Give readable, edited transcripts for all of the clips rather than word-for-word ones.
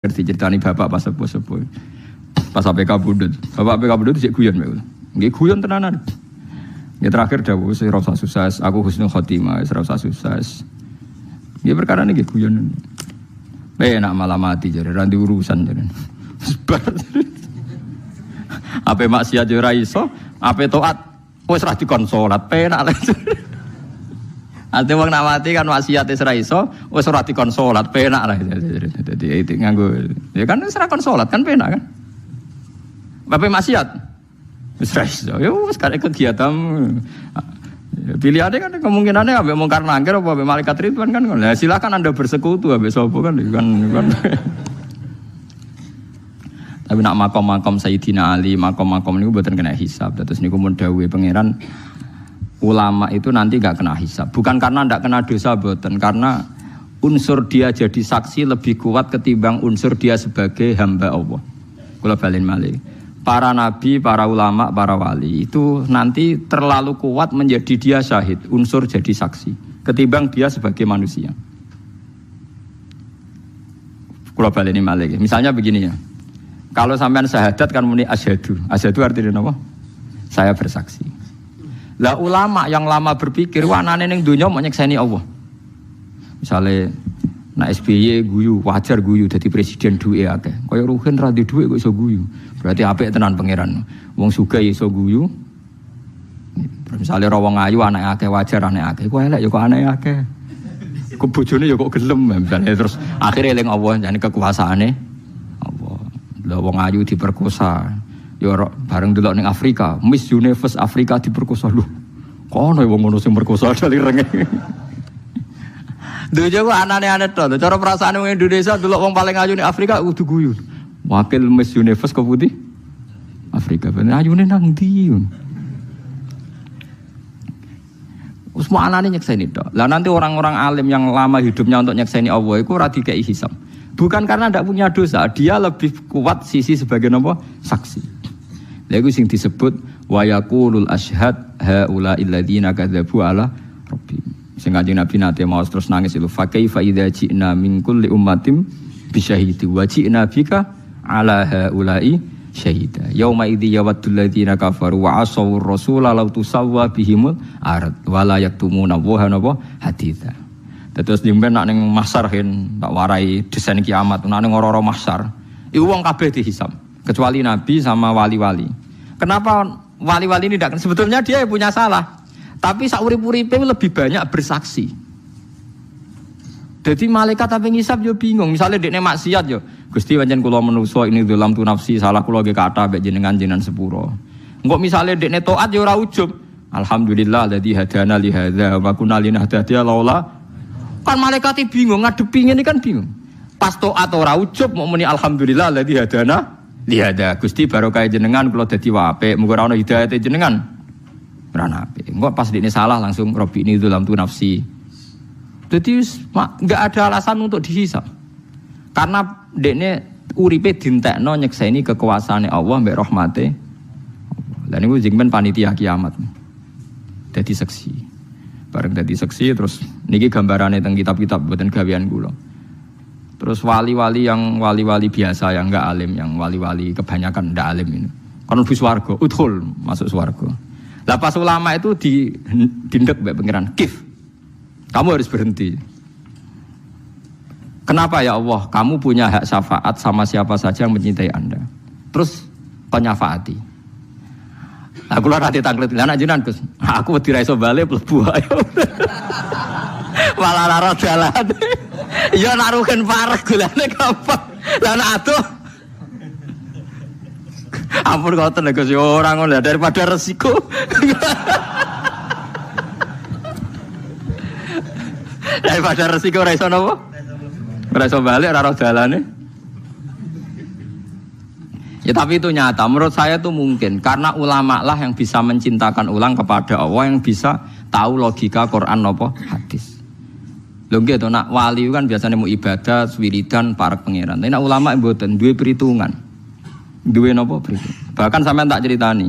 Diceritani bapak pas sepuh-sepuh. Pas APK Budut. Bapak APK Budut sik guyon wae. Nggih guyon tenanan. Ya terakhir dawuh sing ora usah sukses, aku husnul khotimah, ora usah sukses. Ya perkara niki guyon. Enak malah mati jare ra urusan jare. Sebar. Ape maksiat yo ora iso, ape taat wis ra dikon salat, penak lho. Ate wong nak mati kan maksiat wis ra iso, wis ora dikon salat, penak lah. Dadi itu nganggo. Ya kan wis ra kon salat kan penak kan. Ape maksiat wis ra iso. Ya wis karek kegiatan. Pilihannya kan kemungkinannya ambek mungkar nangkir apa ambek malaikat Ridwan kan. Nah, silakan Anda bersekutu ambek sapa kan. Tapi nak makom-makom Sayyidina Ali, makom-makom niku mboten kena hisab. Terus niku mun dawuhe pangeran ulama itu nanti enggak kena hisab. Bukan karena enggak kena dosa mboten, karena unsur dia jadi saksi lebih kuat ketimbang unsur dia sebagai hamba Allah. Kula balen malih. Para nabi, para ulama, para wali itu nanti terlalu kuat menjadi dia syahid, unsur jadi saksi ketimbang dia sebagai manusia. Kula baleni malih. Misalnya begini ya. Kalau sampean syahadat kan muni asyhadu. Asyhadu artinya apa? Saya bersaksi. Lah ulama yang lama berpikir wanane ning donya mau nyekseni Allah. Misale nak SBY guyu, wajar guyu dadi presiden duwe akeh. Kaya Ruhin ra duwe kok iso guyu. Berarti apik tenan pangeran. Wong sugih iso guyu. Misale ra wong ayu anake akeh wajar anake akeh. Kok elek ya kok anake akeh. Kok bojone ya kok gelem terus akhire eling Allah jane kekuasaane Allah. Lah wong ayu diperkosa. Ya bareng delok ning Afrika, Miss Universe Afrika diperkosa lho. Kok ana wong ngono sing merkosa dalirenge. Dojo ku anane-anane to. Cara perasaan wong Indonesia delok wong paling ayu ning Afrika kudu guyu. Wakil Miss Universe kok putih Afrika. Ben ayune nang ndi? Wis mau anane nyekseni to. Lah nanti orang-orang alim yang lama hidupnya untuk nyekseni Allah iku ora dikei hisab. Bukan karena tidak punya dosa, dia lebih kuat sisi sebagai apa? Saksi. Lha iku sing disebut wa yaqulul asyhad haula illadzina kadzabu ala rabbihim. Sing Kanjeng Nabi nate mau terus nangis itu fa kaifa idza ji'na min kulli ummatin bi syahidi wa ji'na bika ala haula'i syahida. Yauma idzi yawaddul ladzina kafaru wa asaw rasula law tusawwa bihimul ard wa la yaktumuna wa haditha. Terus dimben nak ning mahsyar hen tak warai desain kiamat nak ning ora-ora mahsyar. Iku wong kabeh dihisab kecuali nabi sama wali-wali. Kenapa wali-wali ini tidak? Sebetulnya dia yang punya salah. Tapi sak urip-uripe lebih banyak bersaksi. Jadi malaikat tapi ngisab yo bingung. Misalnya dekne maksiat yo, Gusti pancen kula menungso ini dalam tu nafsi salah kula ge kathah mek jenengan sepuro. Engko misale dekne taat yo ora ujub. Alhamdulillah alladzi hadana li hadza wa kunna linahtadiya laula. Kan malaikat bingung ngadepi ngene kan bingung. Pas taat ora ujub mau muni alhamdulillah alladzi hadana li hadza. Gusti barokah jenengan kula dadi apik, muga ora ono hidayah jenengan. Ora apik. Engko pas dekne salah langsung Robbi ini dalam tu nafsi. Jadi enggak ada alasan untuk dihisab. Karena dekne uripe dintekno nyekseni kekuasaane Allah mbek rahmate. Lah niku jengben panitia kiamat. Dadi saksi. Bareng dadi saksi terus niki gambarane teng kitab-kitab mboten gawean kula. Terus wali-wali yang wali-wali biasa yang enggak alim, yang wali-wali kebanyakan ndak alim ini. Kan mlebu swarga, udhul masuk swarga. Lah pas ulama itu dindek mbek pangeran, kif. Kamu harus berhenti. Kenapa ya Allah? Kamu punya hak syafaat sama siapa saja yang mencintai Anda. Terus penyafaati. Aku lah nanti tanglet. Lah nak jenengan Gus. Aku wedi ra iso bali mlebu ae. Malah lara dalan. Ya nak rugen parek golane gampang. Lah nak aduh. Ampun ngoten lho Gus, ora ngono daripada resiko. Daripada resiko ora iso napa? Ora iso balik ora dalane. Ya tapi itu nyata, menurut saya itu mungkin karena ulama lah yang bisa mencintakan ulang kepada Allah, yang bisa tahu logika Quran napa hadis. Lho nggih to nak wali kan biasanya mau ibadah, wiridan, para pangeran. Tapi nak ulama mboten duwe perhitungan. Duwe napa perhitungan. Bahkan sampean tak ceritani.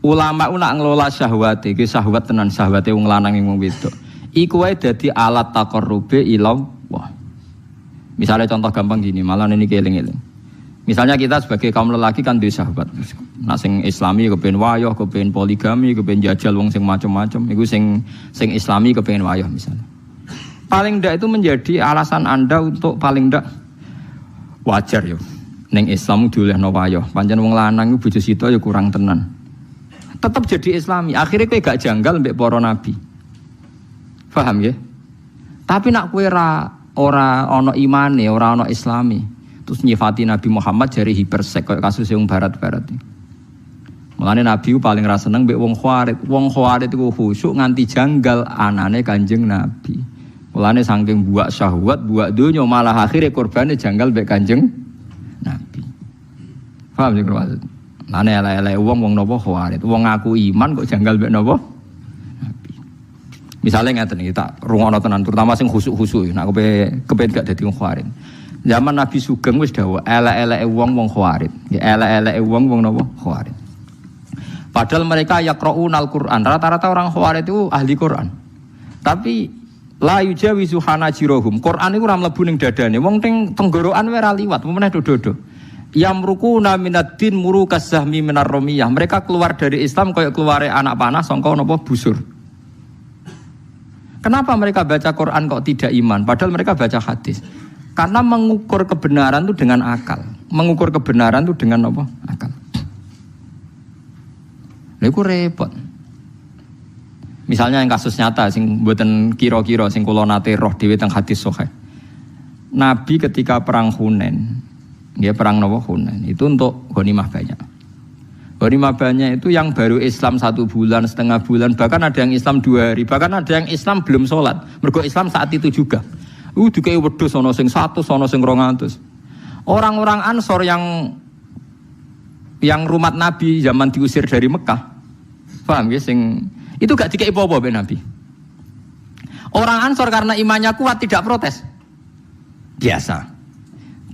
Ulama ku nak ngelola syahwat iki syahwat tenan syahwate wong lanang ing wong wedok. Iku wae dadi alat taqarrube ila Allah. Misalnya contoh gampang gini, malah ini keling-eling. Misalnya kita sebagai kaum lelaki kan duwe sahabat. Nak sing Islami kepengin wayoh, kepengin poligami, kepengin jajal wong sing macam-macam. Iku sing Islami kepengin wayoh misalnya. Paling ndak itu menjadi alasan Anda untuk paling ndak wajar yo. Ning Islam diolehno wayoh. Pancen wong lanang iku bojo sita ya kurang tenan. Tetap jadi Islami. Akhirnya kowe gak janggal mbek para nabi. Paham ya? Tapi nak kowe ora ana imane, ora ana Islami. Terus nyifati Nabi Muhammad jari hipersek kayak kasus yang barat-barat ini. Mulane Nabi paling ra seneng mbek wong Khawarij. Wong Khawarij iku khusyuk nganti janggal anane Kanjeng Nabi. Mulane saking buak syahwat, buak donya malah akhire korbane janggal mbek Kanjeng Nabi. Paham sing maksud? Mulane elek-elek wong napa Khawarij. Wong ngaku iman kok janggal mbek napa? Nabi. Misale ngeten iki tak rungono tenan terutama sing khusyuk-khusyuk nek kepen gak dadi wong Khawarij. Zaman Nabi Sugeng wis dawuh elek-eleke wong Khawarij. Ya elek-eleke wong napa? Khawarij. Padahal mereka yaqra'unal Qur'an. Rata-rata orang Khawarij itu ahli Qur'an. Tapi la yujawizu hanajirohum. Qur'an iku ora mlebu ning dadane. Wong teng tenggorokan wae ra liwat, meneh dodo. Yamrukuna minad-din murukas sahmi minar romiyah. Mereka keluar dari Islam kayak keluare anak panah sangka napa busur. Kenapa mereka baca Qur'an kok tidak iman? Padahal mereka baca hadis. Karena mengukur kebenaran itu dengan akal. Mengukur kebenaran itu dengan apa? Akal. Lha iku repot. Misalnya yang kasus nyata sing mboten kira-kira sing kula nate roh dhewe teng hadis sahih. Nabi ketika perang Hunain, nggih perang napa Hunain, itu untuk ghanimah banyak. Ghanimah banyak itu yang baru Islam 1 bulan, setengah bulan, bahkan ada yang Islam 2 hari, bahkan ada yang Islam belum sholat. Mergo Islam saat itu juga. Dikei wedhus ana sing 100, ana sing 200. Orang-orang Ansor yang rumat Nabi zaman diusir dari Mekah. Paham ya sing itu gak dikei apa-apa be Nabi. Orang Ansor karena imannya kuat tidak protes. Biasa.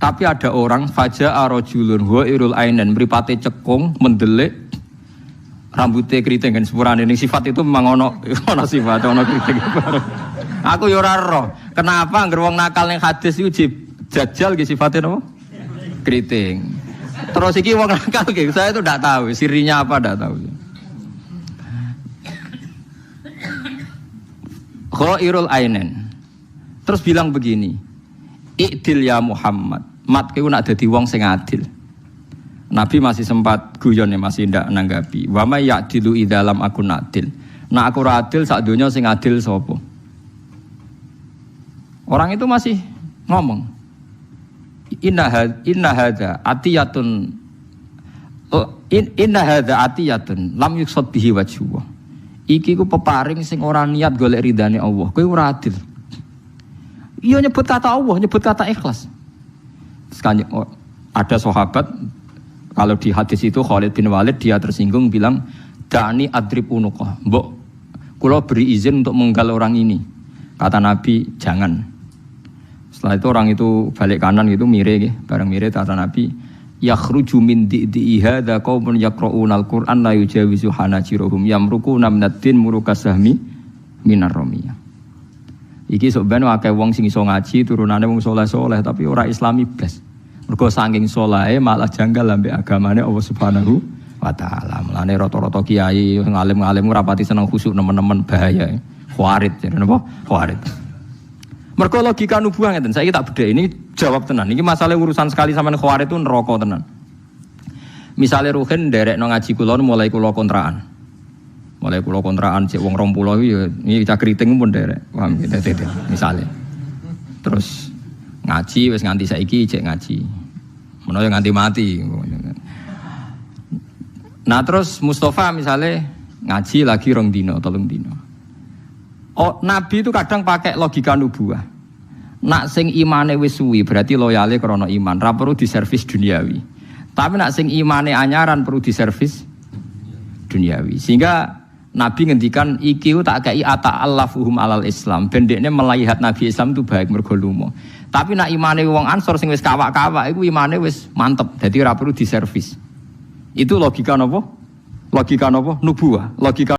Tapi ada orang faja'a rajulun ghairul ainen mripate cekung mendelik rambutnya keriting kan sepurane ning sifat itu memang ono sifat ono keriting. Aku yo ora roh. Kenapa anggere wong nakal ning hadis iku jajal ki sifatnya apa? Keriting. Terus iki wong nakal ki saya itu enggak tahu sirinya apa enggak tahu. Ghairul ainen. Terus bilang begini. I'dil ya Muhammad. Mat kowe nak dadi wong sing adil. Nabi masih sempat guyon ya masih ndak nanggapi. Wa may ya'dilu idzalam akun adil. Nak aku ora adil sak donya sing adil sapa? Orang itu masih ngomong. Inna hadza atiyatun lam yuqsad bihi wajhu. Iki ku peparing sing ora niat golek ridane Allah. Kowe ora adil. Iya nyebut kata Allah, nyebut kata ikhlas. Sekali ada sahabat kalau di hadis itu Khalid bin Walid dia tersinggung bilang da'ni adrib unuqah. Mbok kula beri izin untuk menggal orang ini. Kata Nabi jangan. Setelah itu orang itu balik kanan gitu mire bareng mire kata Nabi yakhruju min di'i hadza qaumun yaqra'unal Qur'an la yujawizu hanajiruhum yamrukuna minad-din murukasahmi minar ramiyah. Iki sok ben akeh wong sing iso ngaji turunane wong saleh-saleh tapi ora Islami blas. Mergo saking saleh malah janggal ambek agamane Allah Subhanahu wa taala. Mulane rata-rata kiai ngalim-ngalim ora pati seneng khusyuk nemen-nemen bahaya. Khawarij jadi napa? Khawarij. Mergo logika nubuah ngeten. Saiki tak bedhe ini jawab tenan. Iki masalah urusan sekali sampean Khawarij itu neraka tenan. Misale Ruhin nderekno ngaji kula mulai kula kontrakan. Mulai kula kontrakan cek wong 20 iki ya iki cah kriting pun nderek. Paham gitu misale. Terus ngaji wis nganti saiki cek ngaji. Menawa nganti mati. Nah terus Mustafa misalnya ngaji lagi 2 dino, 3 dino. Oh, Nabi itu kadang pakai logika nubuah. Nak sing imane wis suwi berarti loyale krana iman, ra perlu diservis duniawi. Tapi nak sing imane anyaran perlu diservis duniawi. Sehingga Nabi ngendikan iki tak kei ata'allafuhum alal Islam. Ben dekne melihat Nabi Islam itu baik mergo lumo. Tapi nak imane wong Ansor sing wis kawak-kawak iku imane wis mantep. Dadi ora perlu diservis. Itu logika napa? Logika napa? Nubuah. Logika